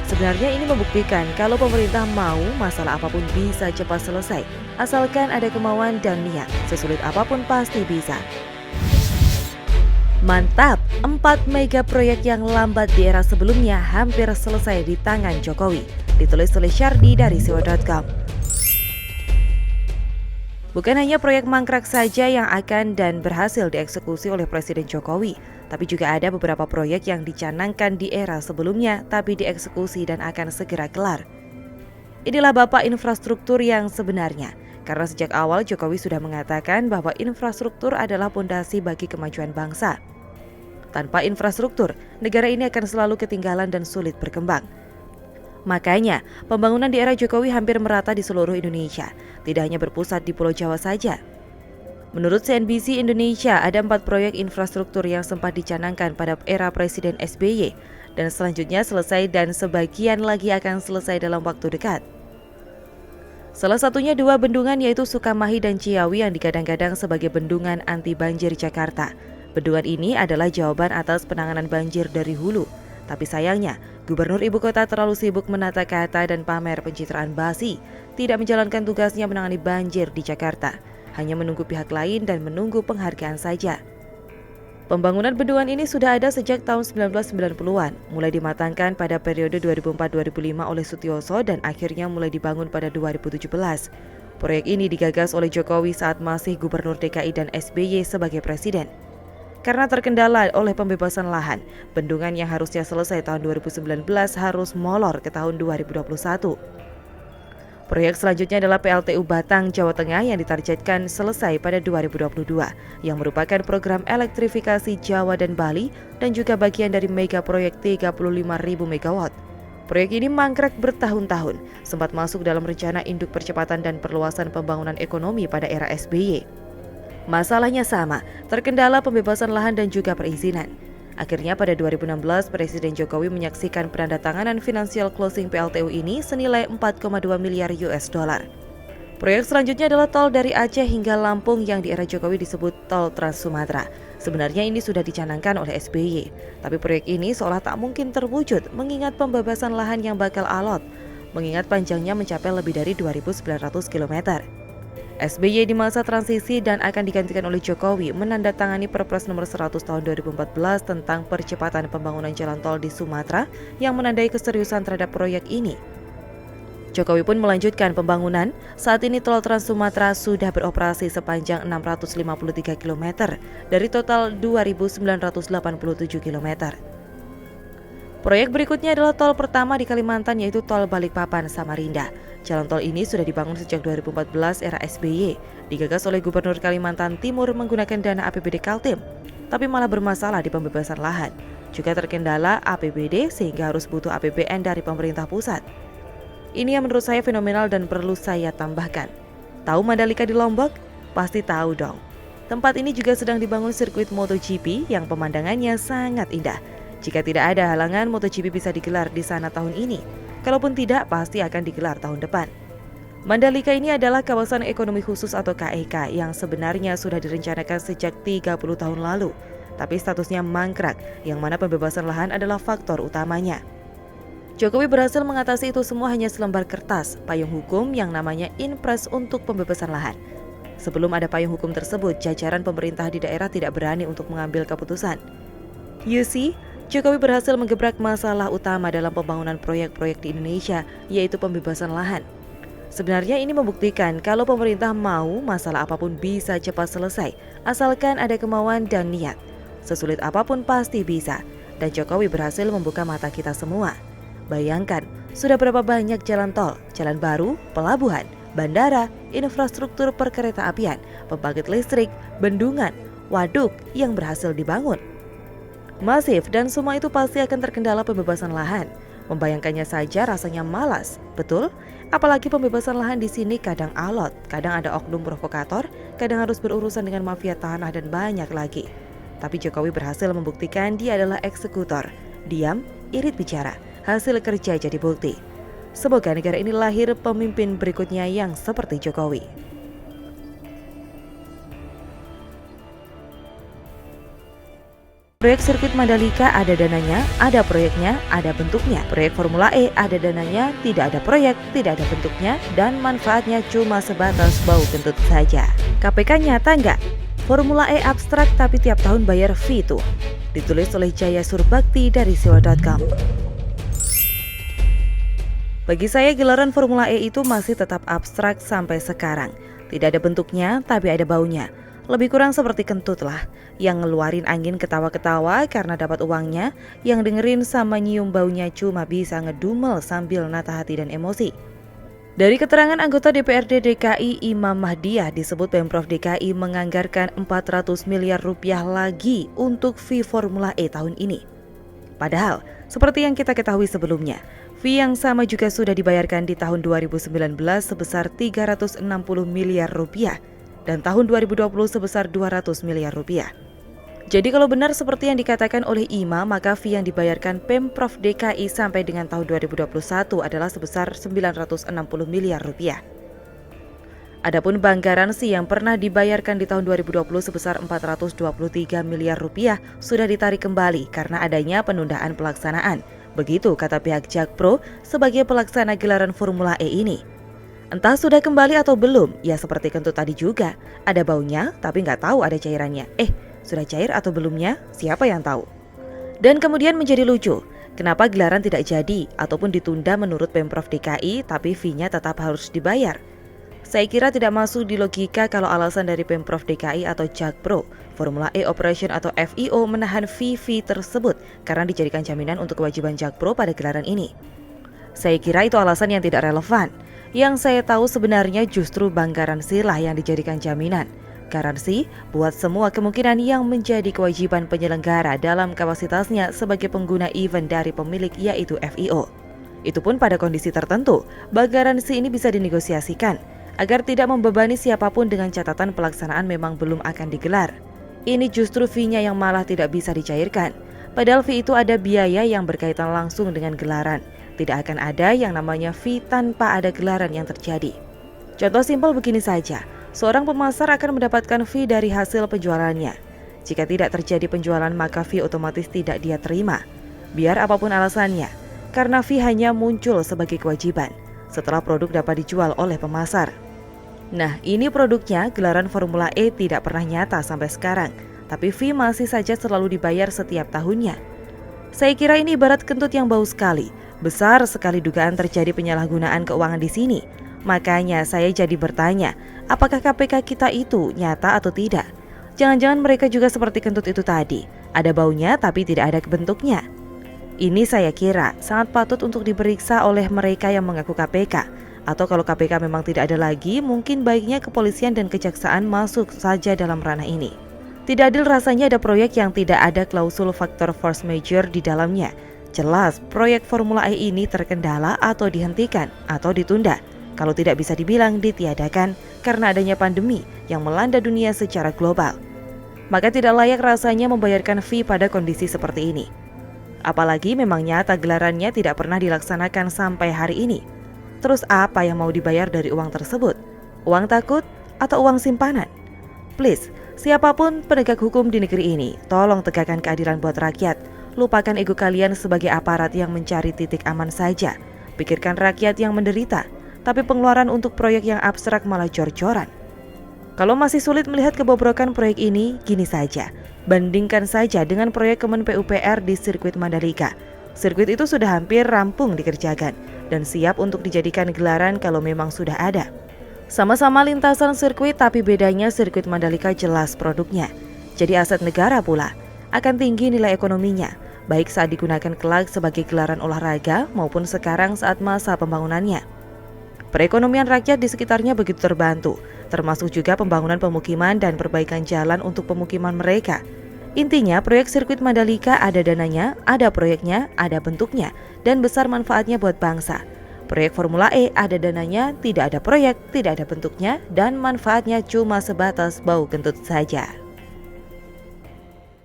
Sebenarnya ini membuktikan kalau pemerintah mau, masalah apapun bisa cepat selesai. Asalkan ada kemauan dan niat, sesulit apapun pasti bisa. Mantap, 4 mega proyek yang lambat di era sebelumnya hampir selesai di tangan Jokowi. Ditulis oleh Syardi dari siwa.com. Bukan hanya proyek mangkrak saja yang akan dan berhasil dieksekusi oleh Presiden Jokowi, tapi juga ada beberapa proyek yang dicanangkan di era sebelumnya tapi dieksekusi dan akan segera kelar. Inilah Bapak Infrastruktur yang sebenarnya, karena sejak awal Jokowi sudah mengatakan bahwa infrastruktur adalah fondasi bagi kemajuan bangsa. Tanpa infrastruktur, negara ini akan selalu ketinggalan dan sulit berkembang. Makanya, pembangunan di era Jokowi hampir merata di seluruh Indonesia, tidak hanya berpusat di Pulau Jawa saja. Menurut CNBC Indonesia, ada 4 proyek infrastruktur yang sempat dicanangkan pada era Presiden SBY, dan selanjutnya selesai dan sebagian lagi akan selesai dalam waktu dekat. Salah satunya 2 bendungan yaitu Sukamahi dan Ciawi yang digadang-gadang sebagai bendungan anti banjir Jakarta. Bendungan ini adalah jawaban atas penanganan banjir dari hulu. Tapi sayangnya, Gubernur Ibu Kota terlalu sibuk menata kata dan pamer pencitraan basi, tidak menjalankan tugasnya menangani banjir di Jakarta, hanya menunggu pihak lain dan menunggu penghargaan saja. Pembangunan bendungan ini sudah ada sejak tahun 1990-an, mulai dimatangkan pada periode 2004-2005 oleh Sutioso dan akhirnya mulai dibangun pada 2017. Proyek ini digagas oleh Jokowi saat masih Gubernur DKI dan SBY sebagai Presiden. Karena terkendala oleh pembebasan lahan, bendungan yang harusnya selesai tahun 2019 harus molor ke tahun 2021. Proyek selanjutnya adalah PLTU Batang, Jawa Tengah yang ditargetkan selesai pada 2022, yang merupakan program elektrifikasi Jawa dan Bali dan juga bagian dari mega proyek 35.000 MW. Proyek ini mangkrak bertahun-tahun, sempat masuk dalam rencana induk percepatan dan perluasan pembangunan ekonomi pada era SBY. Masalahnya sama, terkendala pembebasan lahan dan juga perizinan. Akhirnya pada 2016, Presiden Jokowi menyaksikan penandatanganan financial closing PLTU ini senilai 4,2 miliar US dollar. Proyek selanjutnya adalah tol dari Aceh hingga Lampung yang di era Jokowi disebut tol Trans Sumatera. Sebenarnya ini sudah dicanangkan oleh SBY, tapi proyek ini seolah tak mungkin terwujud mengingat pembebasan lahan yang bakal alot, mengingat panjangnya mencapai lebih dari 2.900 km. SBY di masa transisi dan akan digantikan oleh Jokowi menandatangani Perpres nomor 100 tahun 2014 tentang percepatan pembangunan jalan tol di Sumatera yang menandai keseriusan terhadap proyek ini. Jokowi pun melanjutkan pembangunan. Saat ini tol Trans Sumatera sudah beroperasi sepanjang 653 km dari total 2.987 km. Proyek berikutnya adalah tol pertama di Kalimantan yaitu tol Balikpapan Samarinda. Jalan tol ini sudah dibangun sejak 2014 era SBY, digagas oleh Gubernur Kalimantan Timur menggunakan dana APBD Kaltim, tapi malah bermasalah di pembebasan lahan. Juga terkendala APBD sehingga harus butuh APBN dari pemerintah pusat. Ini yang menurut saya fenomenal dan perlu saya tambahkan. Tahu Mandalika di Lombok? Pasti tahu dong. Tempat ini juga sedang dibangun sirkuit MotoGP yang pemandangannya sangat indah. Jika tidak ada halangan, MotoGP bisa digelar di sana tahun ini. Kalaupun tidak, pasti akan digelar tahun depan. Mandalika ini adalah kawasan ekonomi khusus atau KEK yang sebenarnya sudah direncanakan sejak 30 tahun lalu. Tapi statusnya mangkrak, yang mana pembebasan lahan adalah faktor utamanya. Jokowi berhasil mengatasi itu semua hanya selembar kertas, payung hukum yang namanya Inpres untuk pembebasan lahan. Sebelum ada payung hukum tersebut, jajaran pemerintah di daerah tidak berani untuk mengambil keputusan. You see, Jokowi berhasil menggebrak masalah utama dalam pembangunan proyek-proyek di Indonesia, yaitu pembebasan lahan. Sebenarnya ini membuktikan kalau pemerintah mau, masalah apapun bisa cepat selesai, asalkan ada kemauan dan niat. Sesulit apapun pasti bisa, dan Jokowi berhasil membuka mata kita semua. Bayangkan, sudah berapa banyak jalan tol, jalan baru, pelabuhan, bandara, infrastruktur perkereta apian, pembangkit listrik, bendungan, waduk yang berhasil dibangun. Masif dan semua itu pasti akan terkendala pembebasan lahan. Membayangkannya saja rasanya malas, betul? Apalagi pembebasan lahan di sini kadang alot, kadang ada oknum provokator, kadang harus berurusan dengan mafia tanah dan banyak lagi. Tapi Jokowi berhasil membuktikan dia adalah eksekutor. Diam, irit bicara, hasil kerja jadi bukti. Semoga negara ini lahir pemimpin berikutnya yang seperti Jokowi. Proyek sirkuit Mandalika ada dananya, ada proyeknya, ada bentuknya. Proyek Formula E ada dananya, tidak ada proyek, tidak ada bentuknya, dan manfaatnya cuma sebatas bau kentut saja. KPK nyata nggak? Formula E abstrak tapi tiap tahun bayar fee tuh. Ditulis oleh Jaya Surbakti dari Siwa.com. Bagi saya gelaran Formula E itu masih tetap abstrak sampai sekarang. Tidak ada bentuknya tapi ada baunya. Lebih kurang seperti kentut lah, yang ngeluarin angin ketawa-ketawa karena dapat uangnya, yang dengerin sama nyium baunya cuma bisa ngedumel sambil nata hati dan emosi. Dari keterangan anggota DPRD DKI Imam Mahdiah disebut Pemprov DKI menganggarkan 400 miliar rupiah lagi untuk fee Formula E tahun ini. Padahal, seperti yang kita ketahui sebelumnya, fee yang sama juga sudah dibayarkan di tahun 2019 sebesar 360 miliar rupiah dan tahun 2020 sebesar 200 miliar rupiah. Jadi kalau benar seperti yang dikatakan oleh Ima, maka fee yang dibayarkan Pemprov DKI sampai dengan tahun 2021 adalah sebesar 960 miliar rupiah. Adapun bank garansi yang pernah dibayarkan di tahun 2020 sebesar 423 miliar rupiah sudah ditarik kembali karena adanya penundaan pelaksanaan. Begitu kata pihak Jakpro sebagai pelaksana gelaran Formula E ini. Entah sudah kembali atau belum, ya seperti kentut tadi juga. Ada baunya, tapi nggak tahu ada cairannya. Sudah cair atau belumnya? Siapa yang tahu? Dan kemudian menjadi lucu, kenapa gelaran tidak jadi ataupun ditunda menurut Pemprov DKI, tapi fee-nya tetap harus dibayar? Saya kira tidak masuk di logika kalau alasan dari Pemprov DKI atau Jakpro, Formula E Operation atau FIO menahan fee tersebut karena dijadikan jaminan untuk kewajiban Jakpro pada gelaran ini. Saya kira itu alasan yang tidak relevan. Yang saya tahu sebenarnya justru bank garansi lah yang dijadikan jaminan. Garansi buat semua kemungkinan yang menjadi kewajiban penyelenggara dalam kapasitasnya sebagai pengguna event dari pemilik yaitu FIO. Itu pun pada kondisi tertentu, bank garansi ini bisa dinegosiasikan agar tidak membebani siapapun dengan catatan pelaksanaan memang belum akan digelar. Ini justru fee-nya yang malah tidak bisa dicairkan. Padahal fee itu ada biaya yang berkaitan langsung dengan gelaran. Tidak akan ada yang namanya fee tanpa ada gelaran yang terjadi. Contoh simpel begini saja, seorang pemasar akan mendapatkan fee dari hasil penjualannya. Jika tidak terjadi penjualan maka fee otomatis tidak dia terima. Biar apapun alasannya, karena fee hanya muncul sebagai kewajiban setelah produk dapat dijual oleh pemasar. Nah, ini produknya gelaran Formula E tidak pernah nyata sampai sekarang, tapi fee masih saja selalu dibayar setiap tahunnya. Saya kira ini ibarat kentut yang bau sekali. Besar sekali dugaan terjadi penyalahgunaan keuangan di sini. Makanya saya jadi bertanya, apakah KPK kita itu nyata atau tidak? Jangan-jangan mereka juga seperti kentut itu tadi, ada baunya tapi tidak ada bentuknya. Ini saya kira sangat patut untuk diperiksa oleh mereka yang mengaku KPK. Atau kalau KPK memang tidak ada lagi, mungkin baiknya kepolisian dan kejaksaan masuk saja dalam ranah ini. Tidak adil rasanya ada proyek yang tidak ada klausul faktor force majeure di dalamnya. Jelas proyek Formula E ini terkendala atau dihentikan atau ditunda. Kalau tidak bisa dibilang ditiadakan karena adanya pandemi yang melanda dunia secara global. Maka tidak layak rasanya membayarkan fee pada kondisi seperti ini. Apalagi memang nyata gelarannya tidak pernah dilaksanakan sampai hari ini. Terus apa yang mau dibayar dari uang tersebut? Uang takut atau uang simpanan? Please, siapapun penegak hukum di negeri ini, tolong tegakkan keadilan buat rakyat. Lupakan ego kalian sebagai aparat yang mencari titik aman saja. Pikirkan rakyat yang menderita, tapi pengeluaran untuk proyek yang abstrak malah jor-joran. Kalau masih sulit melihat kebobrokan proyek ini, gini saja. Bandingkan saja dengan proyek Kemen PUPR di sirkuit Mandalika. Sirkuit itu sudah hampir rampung dikerjakan dan siap untuk dijadikan gelaran kalau memang sudah ada. Sama-sama lintasan sirkuit tapi bedanya sirkuit Mandalika jelas produknya. Jadi aset negara pula, akan tinggi nilai ekonominya, baik saat digunakan kelak sebagai gelaran olahraga maupun sekarang saat masa pembangunannya. Perekonomian rakyat di sekitarnya begitu terbantu, termasuk juga pembangunan pemukiman dan perbaikan jalan untuk pemukiman mereka. Intinya, proyek sirkuit Mandalika ada dananya, ada proyeknya, ada bentuknya, dan besar manfaatnya buat bangsa. Proyek Formula E ada dananya, tidak ada proyek, tidak ada bentuknya, dan manfaatnya cuma sebatas bau kentut saja.